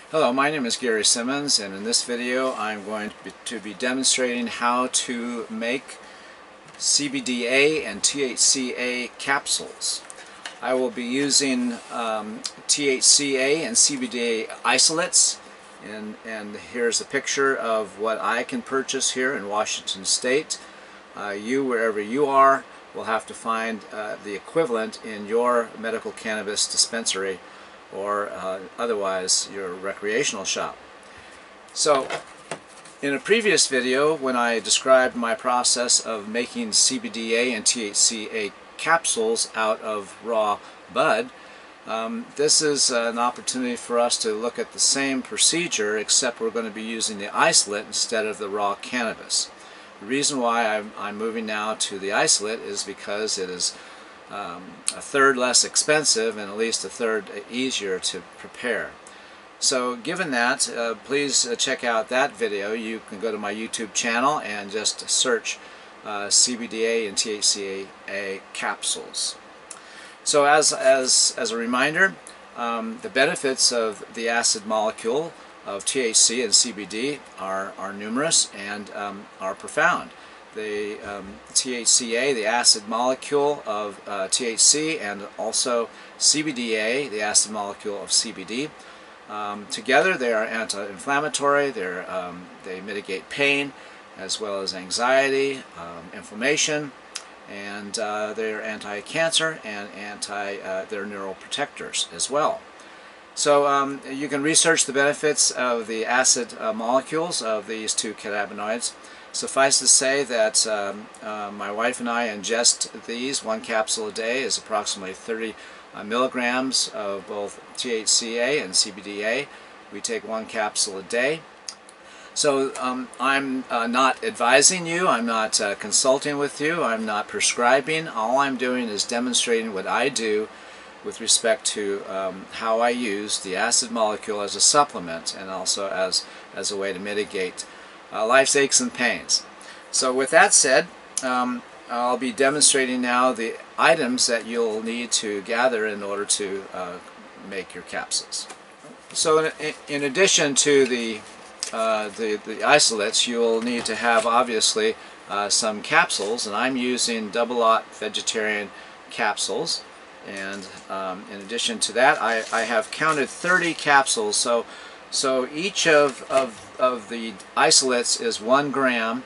Hello, my name is Gary Simmons, and in this video I'm going to be demonstrating how to make CBDA and THCA capsules. I will be using THCA and CBDA isolates, and here's a picture of what I can purchase here in Washington State. You, wherever you are, will have to find the equivalent in your medical cannabis dispensary or otherwise your recreational shop. So in a previous video, when I described my process of making CBDA and THCA capsules out of raw bud, this is an opportunity for us to look at the same procedure, except we're going to be using the isolate instead of the raw cannabis. The reason why I'm moving now to the isolate is because it is a third less expensive and at least a third easier to prepare. So given that, please check out that video. You can go to my YouTube channel and just search CBDA and THCA capsules. So as a reminder, the benefits of the acid molecule of THC and CBD are numerous and are profound. The THCA, the acid molecule of THC, and also CBDA, the acid molecule of CBD. Together they are anti-inflammatory, they mitigate pain as well as anxiety, inflammation, and they're anti-cancer and they're neuroprotectors as well. So you can research the benefits of the acid molecules of these two cannabinoids. Suffice to say that my wife and I ingest these. One capsule a day is approximately 30 milligrams of both THCA and CBDA. We take one capsule a day. So I'm not advising you, I'm not consulting with you, I'm not prescribing. All I'm doing is demonstrating what I do with respect to how I use the acid molecule as a supplement and also as a way to mitigate life's aches and pains. So with that said, I'll be demonstrating now the items that you'll need to gather in order to make your capsules. So in addition to the isolates, you'll need to have obviously some capsules, and I'm using double-aught vegetarian capsules. And in addition to that, I have counted 30 capsules. So each of the isolates is 1 gram,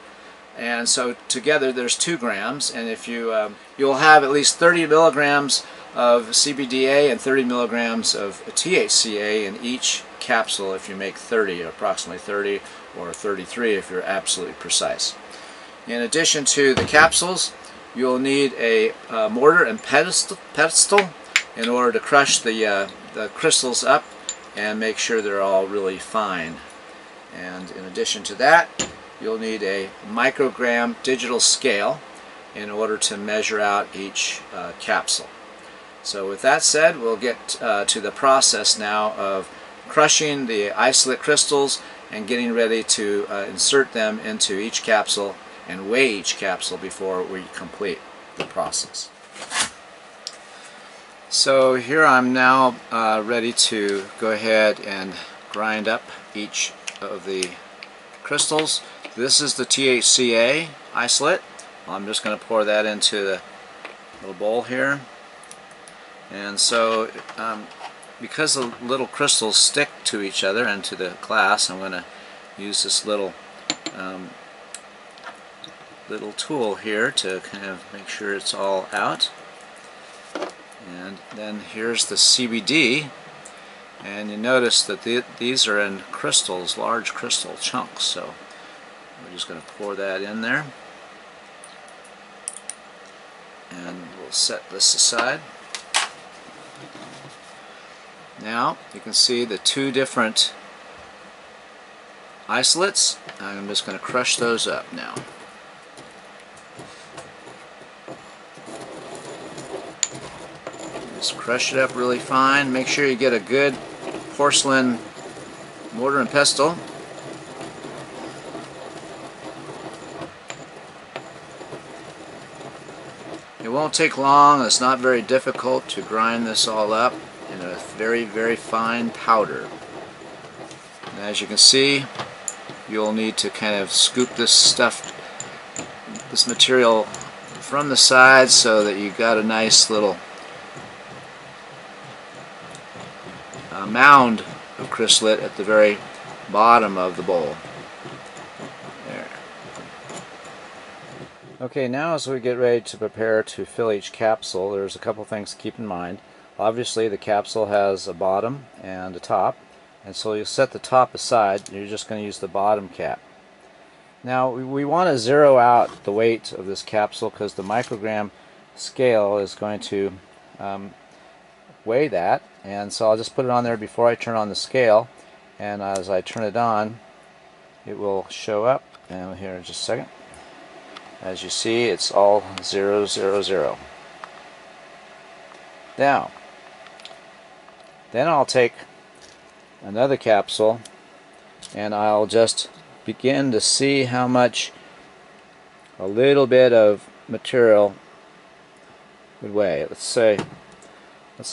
and so together there's 2 grams. And if you'll have at least 30 milligrams of CBDA and 30 milligrams of THCA in each capsule if you make 30, approximately 30 or 33 if you're absolutely precise. In addition to the capsules, you'll need a mortar and pestle in order to crush the crystals up and make sure they're all really fine. And in addition to that, you'll need a microgram digital scale in order to measure out each capsule. So with that said, we'll get to the process now of crushing the isolate crystals and getting ready to insert them into each capsule and weigh each capsule before we complete the process. So here I'm now ready to go ahead and grind up each of the crystals. This is the THCA isolate. I'm just going to pour that into the little bowl here. And so because the little crystals stick to each other and to the glass, I'm going to use this little tool here to kind of make sure it's all out. And then here's the CBD, and you notice that these are in crystals, large crystal chunks, so we're just going to pour that in there, and we'll set this aside. Now you can see the 2 different isolates. I'm just going to crush those up now. Just crush it up really fine. Make sure you get a good porcelain mortar and pestle. It won't take long. It's not very difficult to grind this all up in a very, very fine powder. And as you can see, you'll need to kind of scoop this material from the sides so that you got a nice little mound of chrysolite at the very bottom of the bowl. There. Okay, now as we get ready to prepare to fill each capsule, there's a couple things to keep in mind. Obviously the capsule has a bottom and a top, and so you'll set the top aside. You're just going to use the bottom cap. Now we want to zero out the weight of this capsule because the microgram scale is going to weigh that, and so I'll just put it on there before I turn on the scale, and as I turn it on it will show up, and here in just a second. As you see, it's all 0, 0, 0. Now, then I'll take another capsule and I'll just begin to see how much a little bit of material would weigh. Let's say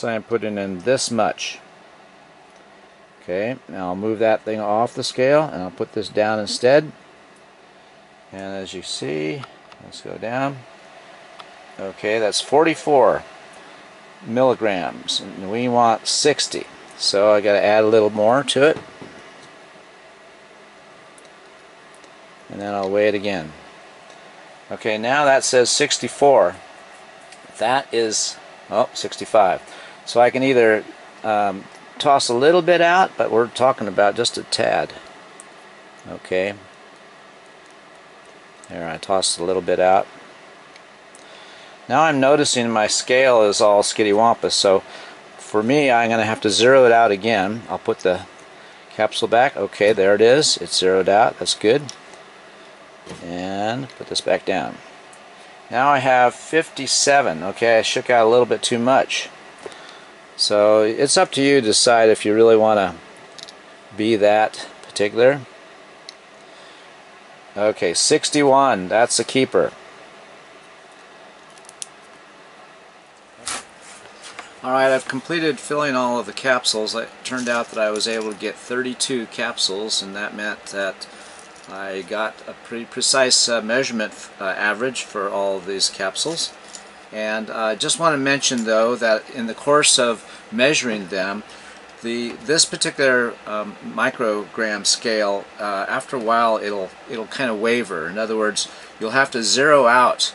I'm putting in this much. Okay, now I'll move that thing off the scale and I'll put this down instead. And as you see, let's go down. Okay, that's 44 milligrams, and we want 60. So I got to add a little more to it. And then I'll weigh it again. Okay, now that says 64. That is, 65. So I can either toss a little bit out, but we're talking about just a tad. Okay. There, I tossed a little bit out. Now I'm noticing my scale is all skittywampus, so for me I'm going to have to zero it out again. I'll put the capsule back. Okay, there it is. It's zeroed out. That's good. And put this back down. Now I have 57. Okay, I shook out a little bit too much. So it's up to you to decide if you really want to be that particular. Okay, 61. That's a keeper. Alright, I've completed filling all of the capsules. It turned out that I was able to get 32 capsules, and that meant that I got a pretty precise measurement average for all of these capsules. And I just want to mention though that in the course of measuring them, this particular microgram scale, after a while it'll kind of waver. In other words, you'll have to zero out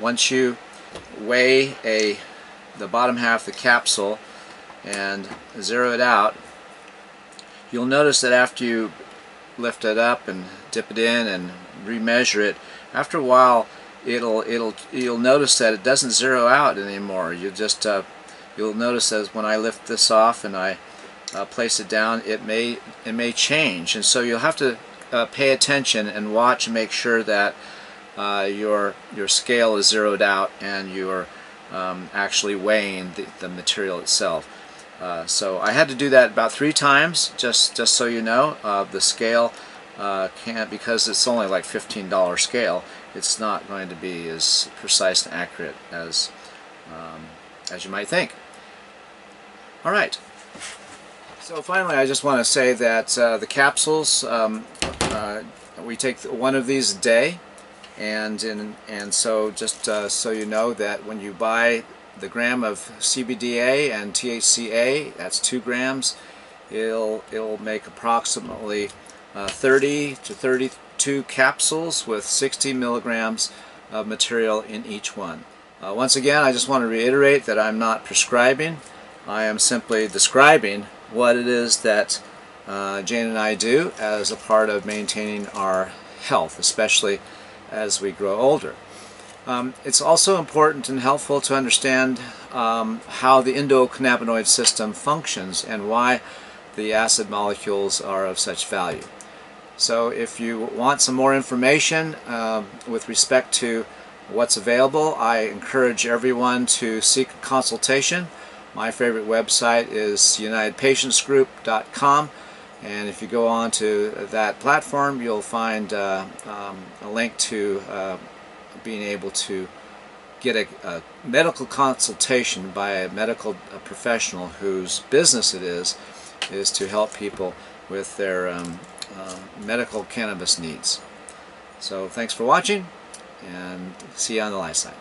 once you weigh the bottom half of the capsule and zero it out. You'll notice that after you lift it up and dip it in and remeasure it, after a while you'll notice that it doesn't zero out anymore. You'll notice that when I lift this off and I place it down, it may change, and so you'll have to pay attention and watch and make sure that your scale is zeroed out and you're actually weighing the material itself. So I had to do that about 3 times, just so you know. The scale can't, because it's only like $15 scale, it's not going to be as precise and accurate as you might think. Alright, so finally I just want to say that the capsules, we take one of these a day, and so just so you know that when you buy the gram of CBDA and THCA, that's 2 grams, it'll make approximately 30 to 32 capsules with 60 milligrams of material in each one. Once again, I just want to reiterate that I'm not prescribing. I am simply describing what it is that Jane and I do as a part of maintaining our health, especially as we grow older. It's also important and helpful to understand how the endocannabinoid system functions and why the acid molecules are of such value. So if you want some more information with respect to what's available, I encourage everyone to seek a consultation. My favorite website is unitedpatientsgroup.com, and if you go on to that platform, you'll find a link to being able to get a medical consultation by a medical professional whose business it is to help people with their medical cannabis needs. So thanks for watching, and see you on the live side.